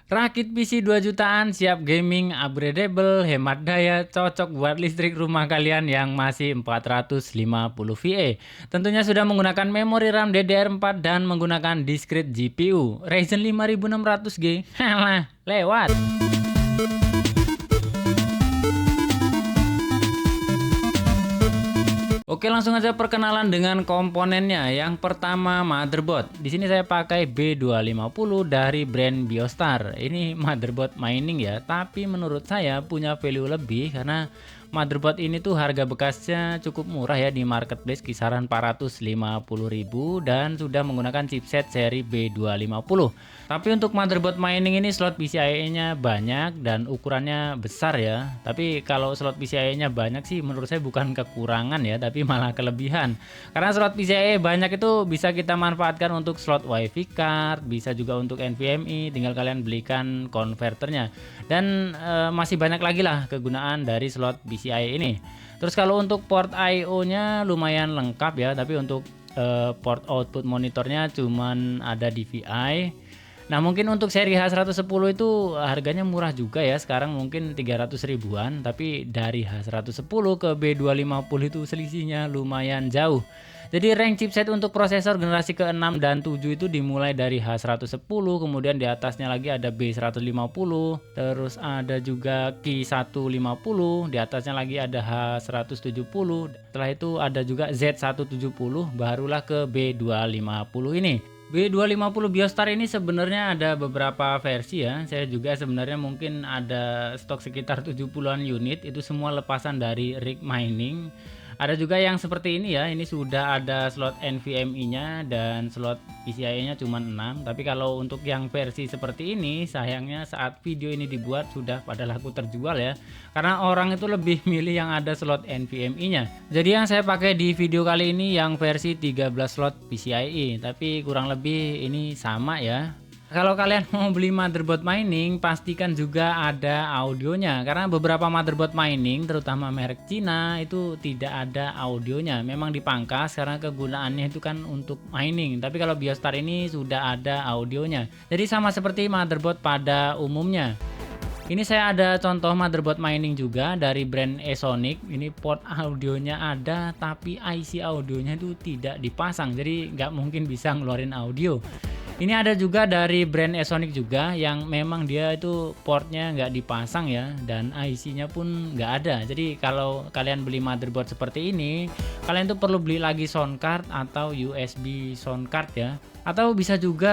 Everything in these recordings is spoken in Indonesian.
Rakit PC 2 jutaan, siap gaming, upgradable, hemat daya, cocok buat listrik rumah kalian yang masih 450 VA. Tentunya sudah menggunakan memori RAM DDR4 dan menggunakan discrete GPU. Ryzen 5600G. Halah, lewat. Oke, langsung aja perkenalan dengan komponennya. Yang pertama motherboard. Di sini saya pakai B250 dari brand Biostar. Ini motherboard mining ya, tapi menurut saya punya value lebih karena motherboard ini tuh harga bekasnya cukup murah ya di marketplace, kisaran 450.000 dan sudah menggunakan chipset seri B250. Tapi untuk motherboard mining ini slot PCIe-nya banyak dan ukurannya besar ya. Tapi kalau slot PCIe-nya banyak sih menurut saya bukan kekurangan ya, tapi malah kelebihan. Karena slot PCIe banyak itu bisa kita manfaatkan untuk slot WiFi card, bisa juga untuk NVMe, tinggal kalian belikan konverternya. Dan masih banyak lagi lah kegunaan dari slot PCIe ini. Terus kalau untuk port I/O-nya lumayan lengkap ya, tapi untuk port output monitornya cuman ada DVI. Nah, mungkin untuk seri H110 itu harganya murah juga ya, sekarang mungkin 300 ribuan, tapi dari H110 ke B250 itu selisihnya lumayan jauh. Jadi rank chipset untuk prosesor generasi ke-6 dan 7 itu dimulai dari H110, kemudian di atasnya lagi ada B150, terus ada juga Ki150, di atasnya lagi ada H170, setelah itu ada juga Z170, barulah ke B250 ini. B250 Biostar ini sebenarnya ada beberapa versi ya. Saya juga sebenarnya mungkin ada stok sekitar 70-an unit, itu semua lepasan dari rig mining. Ada juga yang seperti ini ya, ini sudah ada slot NVMe-nya dan slot PCIe-nya cuma 6. Tapi kalau untuk yang versi seperti ini, sayangnya saat video ini dibuat sudah pada laku terjual ya. Karena orang itu lebih milih yang ada slot NVMe-nya. Jadi yang saya pakai di video kali ini yang versi 13 slot PCIe, tapi kurang lebih ini sama ya. Kalau kalian mau beli motherboard mining, pastikan juga ada audionya. Karena beberapa motherboard mining, terutama merek Cina, itu tidak ada audionya. Memang dipangkas karena kegunaannya itu kan untuk mining. Tapi kalau Biostar ini sudah ada audionya. Jadi sama seperti motherboard pada umumnya. Ini saya ada contoh motherboard mining juga dari brand Esonic. Ini port audionya ada, tapi IC audionya itu tidak dipasang. Jadi nggak mungkin bisa ngeluarin audio. Ini ada juga dari brand Esonic juga yang memang dia itu portnya nggak dipasang ya, dan IC-nya pun nggak ada. Jadi kalau kalian beli motherboard seperti ini, kalian tuh perlu beli lagi sound card atau USB sound card ya. Atau bisa juga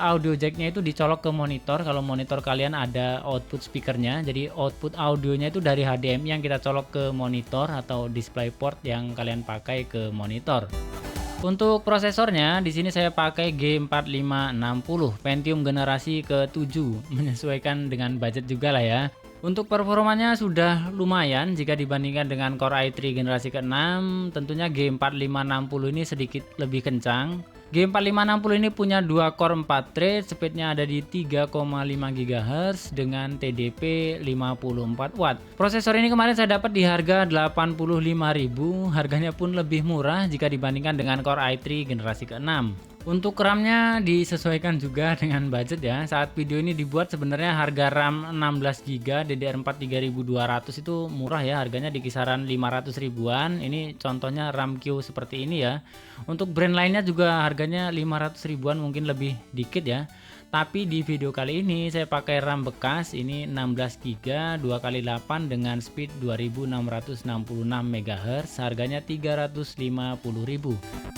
audio jacknya itu dicolok ke monitor kalau monitor kalian ada output speakernya. Jadi output audionya itu dari HDMI yang kita colok ke monitor atau DisplayPort yang kalian pakai ke monitor. Untuk prosesornya di sini saya pakai G4560 Pentium generasi ke-7, menyesuaikan dengan budget juga lah ya. Untuk performanya sudah lumayan jika dibandingkan dengan Core i3 generasi ke-6, tentunya G4560 ini sedikit lebih kencang. G4560 ini punya 2 core 4 thread, speednya ada di 3,5 GHz dengan TDP 54 Watt. Prosesor ini kemarin saya dapat di harga 85.000, harganya pun lebih murah jika dibandingkan dengan Core i3 generasi ke-6. Untuk RAM-nya disesuaikan juga dengan budget ya. Saat video ini dibuat sebenarnya harga RAM 16GB DDR4 3200 itu murah ya, harganya di kisaran 500 ribuan. Ini contohnya RAM Q seperti ini ya. Untuk brand lainnya juga harganya 500 ribuan, mungkin lebih dikit ya. Tapi di video kali ini saya pakai RAM bekas, ini 16GB 2x8 dengan speed 2666 MHz, harganya 350.000.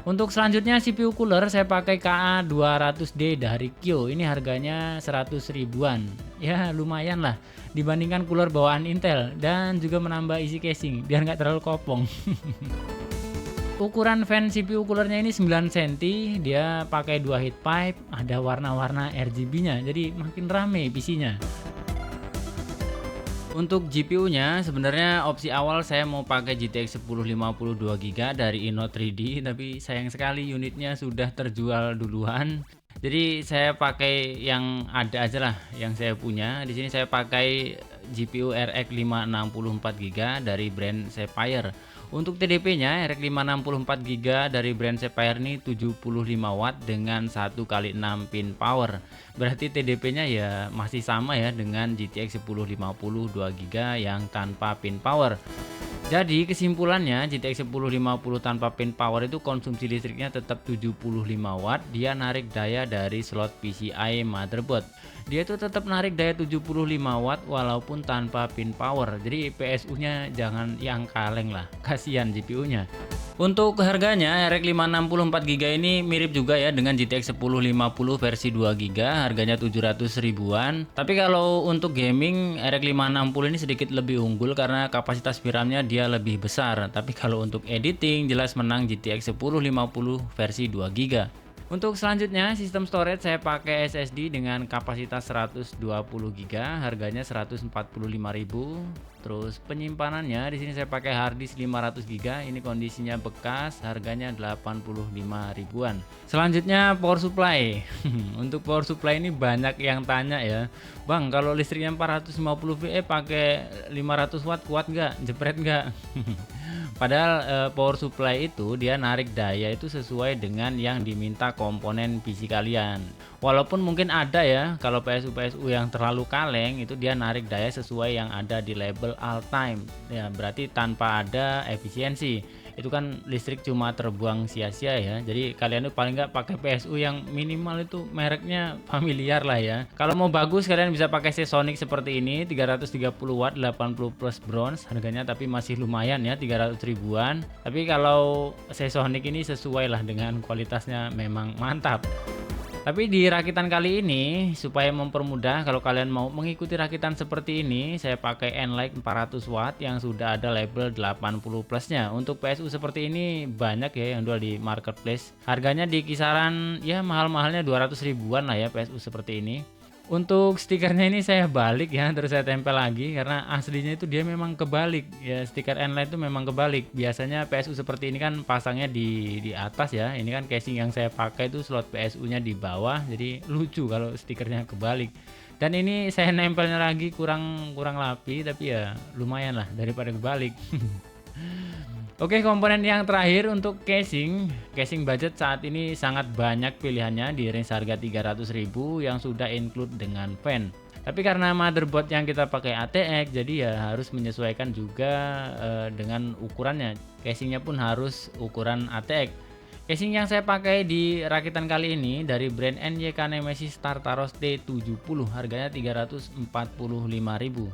Untuk selanjutnya CPU cooler saya pakai KA200D dari Kyo. Ini harganya 100 ribuan. Ya lumayan lah dibandingkan cooler bawaan Intel, dan juga menambah isi casing biar nggak terlalu kopong. Ukuran fan CPU coolernya ini 9 cm, dia pakai 2 heat pipe, ada warna-warna RGB-nya. Jadi makin rame PC-nya. Untuk GPU-nya sebenarnya opsi awal saya mau pakai GTX 1050 2GB dari Inno3D, tapi sayang sekali unitnya sudah terjual duluan. Jadi saya pakai yang ada aja lah yang saya punya. Di sini saya pakai GPU RX 564GB dari brand Sapphire. Untuk TDP-nya RX 564 GB dari brand Sapphire ini 75 watt dengan 1x6 pin power. Berarti TDP-nya ya masih sama ya dengan GTX 1050 2 GB yang tanpa pin power. Jadi kesimpulannya GTX 1050 tanpa pin power itu konsumsi listriknya tetap 75 watt. Dia narik daya dari slot PCI motherboard. Dia itu tetap narik daya 75 watt walaupun tanpa pin power. Jadi PSU-nya jangan yang kaleng lah, kasihan GPU-nya. Untuk harganya RX 564 GB ini mirip juga ya dengan GTX 1050 versi 2 GB, harganya 700 ribuan. Tapi kalau untuk gaming RX 560 ini sedikit lebih unggul karena kapasitas VRAM-nya dia lebih besar. Tapi kalau untuk editing jelas menang GTX 1050 versi 2 GB. Untuk selanjutnya sistem storage saya pakai SSD dengan kapasitas 120 GB, harganya 145.000. Terus penyimpanannya di sini saya pakai harddisk 500 GB, ini kondisinya bekas, harganya 85 ribuan. Selanjutnya power supply. Untuk power supply ini banyak yang tanya ya, Bang, kalau listriknya 450 VA pakai 500 watt kuat nggak? Jepret nggak? Padahal power supply itu dia narik daya itu sesuai dengan yang diminta komponen PC kalian. Walaupun mungkin ada ya kalau PSU yang terlalu kaleng itu dia narik daya sesuai yang ada di label all time. Ya berarti tanpa ada efisiensi. Itu kan listrik cuma terbuang sia-sia ya. Jadi kalian tuh paling nggak pakai PSU yang minimal itu mereknya familiar lah ya. Kalau mau bagus kalian bisa pakai Seasonic seperti ini 330 watt 80 plus bronze, harganya tapi masih lumayan ya 300 ribuan. Tapi kalau Seasonic ini sesuai lah dengan kualitasnya, memang mantap. Tapi di rakitan kali ini supaya mempermudah kalau kalian mau mengikuti rakitan seperti ini, saya pakai Enlight 400 watt yang sudah ada label 80 plusnya. Untuk PSU seperti ini banyak ya yang jual di marketplace. Harganya di kisaran ya mahal-mahalnya 200 ribuan lah ya PSU seperti ini. Untuk stikernya ini saya balik ya, terus saya tempel lagi karena aslinya itu dia memang kebalik ya, stiker Enlight itu memang kebalik. Biasanya PSU seperti ini kan pasangnya di atas ya, ini kan casing yang saya pakai itu slot PSU-nya di bawah, jadi lucu kalau stikernya kebalik. Dan ini saya nempelnya lagi kurang rapi, tapi ya lumayan lah daripada kebalik. Oke, komponen yang terakhir untuk casing budget saat ini sangat banyak pilihannya di range harga 300.000 yang sudah include dengan fan. Tapi karena motherboard yang kita pakai ATX, jadi ya harus menyesuaikan juga dengan ukurannya. Casingnya pun harus ukuran ATX. Casing yang saya pakai di rakitan kali ini dari brand NYK Nemesis Tartaros T70, harganya 345.000,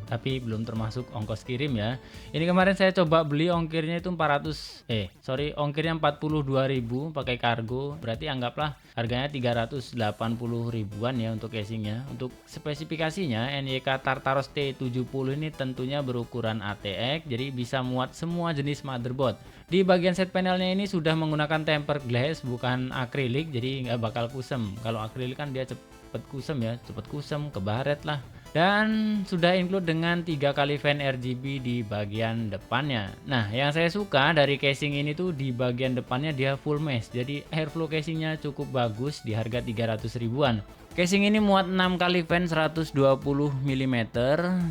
tapi belum termasuk ongkos kirim ya. Ini kemarin saya coba beli ongkirnya itu ongkirnya 42.000 pakai kargo, berarti anggaplah harganya 380 ribuan ya untuk casingnya. Untuk spesifikasinya NYK Tartaros T70 ini tentunya berukuran ATX, jadi bisa muat semua jenis motherboard. Di bagian set panelnya ini sudah menggunakan tempered glass bukan akrilik, jadi nggak bakal kusem. Kalau akrilik kan dia cepet kusem ya, cepet kusem, kebaret lah. Dan sudah include dengan 3 kali fan RGB di bagian depannya. Nah, yang saya suka dari casing ini tuh di bagian depannya dia full mesh, jadi airflow casingnya cukup bagus di harga 300 ribuan. Casing ini muat 6 kali fan 120 mm,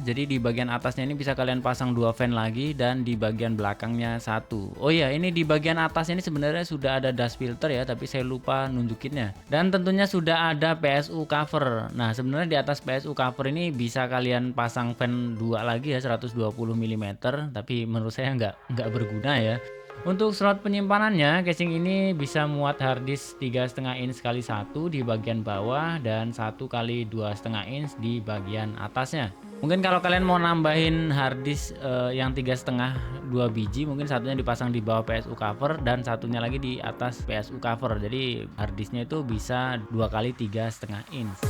jadi di bagian atasnya ini bisa kalian pasang 2 fan lagi dan di bagian belakangnya 1. Oh iya, ini di bagian atas ini sebenarnya sudah ada dust filter ya, tapi saya lupa nunjukinnya. Dan tentunya sudah ada PSU cover. Nah, sebenarnya di atas PSU cover ini bisa kalian pasang fan 2 lagi ya 120 mm, tapi menurut saya nggak berguna ya. Untuk slot penyimpanannya, casing ini bisa muat harddisk 3,5 inch kali 1 di bagian bawah dan 1 kali 2,5 inch di bagian atasnya. Mungkin kalau kalian mau nambahin harddisk yang 3,5 2 biji, mungkin satunya dipasang di bawah PSU cover dan satunya lagi di atas PSU cover. Jadi harddisknya itu bisa 2 kali 3,5 inch.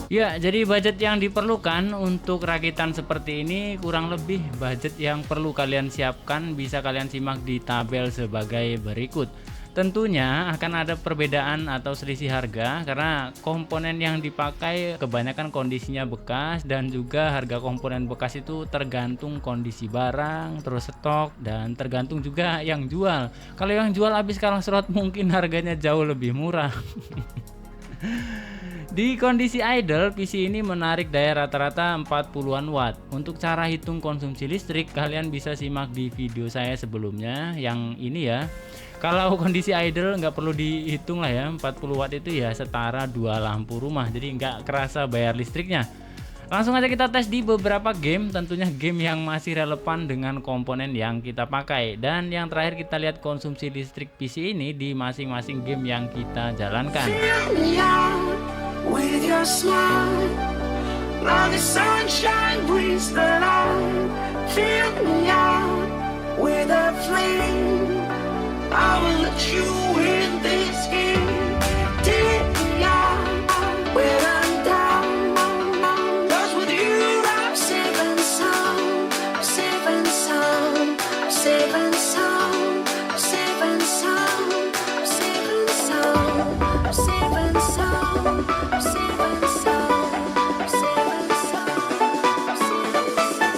Ya, jadi budget yang diperlukan untuk rakitan seperti ini kurang lebih budget yang perlu kalian siapkan bisa kalian simak di tabel sebagai berikut. Tentunya akan ada perbedaan atau selisih harga karena komponen yang dipakai kebanyakan kondisinya bekas dan juga harga komponen bekas itu tergantung kondisi barang, terus stok, dan tergantung juga yang jual. Kalau yang jual habis kalah slot mungkin harganya jauh lebih murah. Di kondisi idle, PC ini menarik daya rata-rata 40-an watt. Untuk cara hitung konsumsi listrik, kalian bisa simak di video saya sebelumnya yang ini ya. Kalau kondisi idle nggak perlu dihitung lah ya, 40 watt itu ya setara 2 lampu rumah, jadi nggak kerasa bayar listriknya. Langsung aja kita tes di beberapa game, tentunya game yang masih relevan dengan komponen yang kita pakai. Dan yang terakhir kita lihat konsumsi listrik PC ini di masing-masing game yang kita jalankan. With your smile, now the sunshine brings the light. Fill me out with a flame. I will let you in this game. Take me out when I'm down. 'Cause with you I'm safe and sound. I'm safe and sound. I'm safe and sound. I'm safe and sound. I'm safe and sound. I'm safe and sound. I'm safe and sound. I'm safe and sound. I'm safe and sound.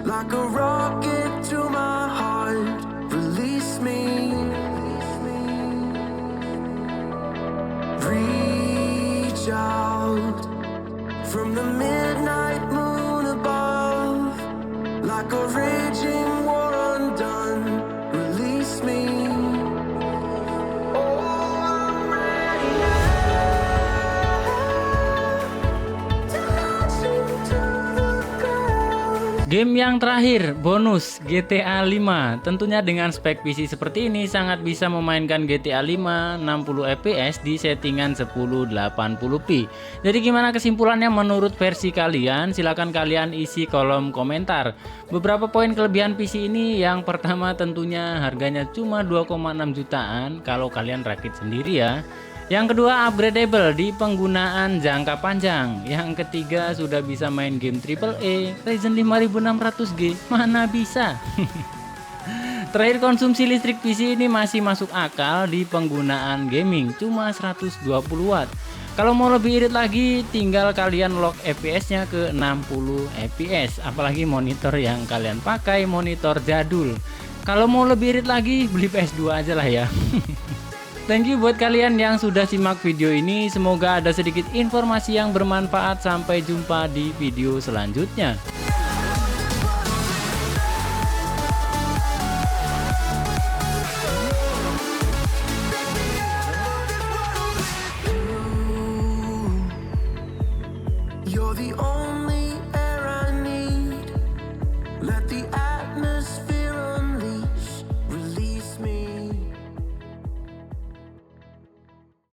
like a rocket to my heart. Release me. Reach out from the midnight moon above, like a raging war undone. Release me. Game yang terakhir, bonus GTA 5. Tentunya dengan spek PC seperti ini sangat bisa memainkan GTA 5 60 fps di settingan 1080p. Jadi gimana kesimpulannya menurut versi kalian? Silahkan kalian isi kolom komentar. Beberapa poin kelebihan PC ini, yang pertama tentunya harganya cuma 2,6 jutaan kalau kalian rakit sendiri ya. Yang kedua, upgradable di penggunaan jangka panjang. Yang ketiga, sudah bisa main game AAA Ryzen 5600G. Mana bisa? Terakhir, konsumsi listrik PC ini masih masuk akal di penggunaan gaming, cuma 120 watt. Kalau mau lebih irit lagi, tinggal kalian lock FPS-nya ke 60 fps. Apalagi monitor yang kalian pakai monitor jadul. Kalau mau lebih irit lagi, beli PS2 aja lah ya. Thank you buat kalian yang sudah simak video ini. Semoga ada sedikit informasi yang bermanfaat. Sampai jumpa di video selanjutnya.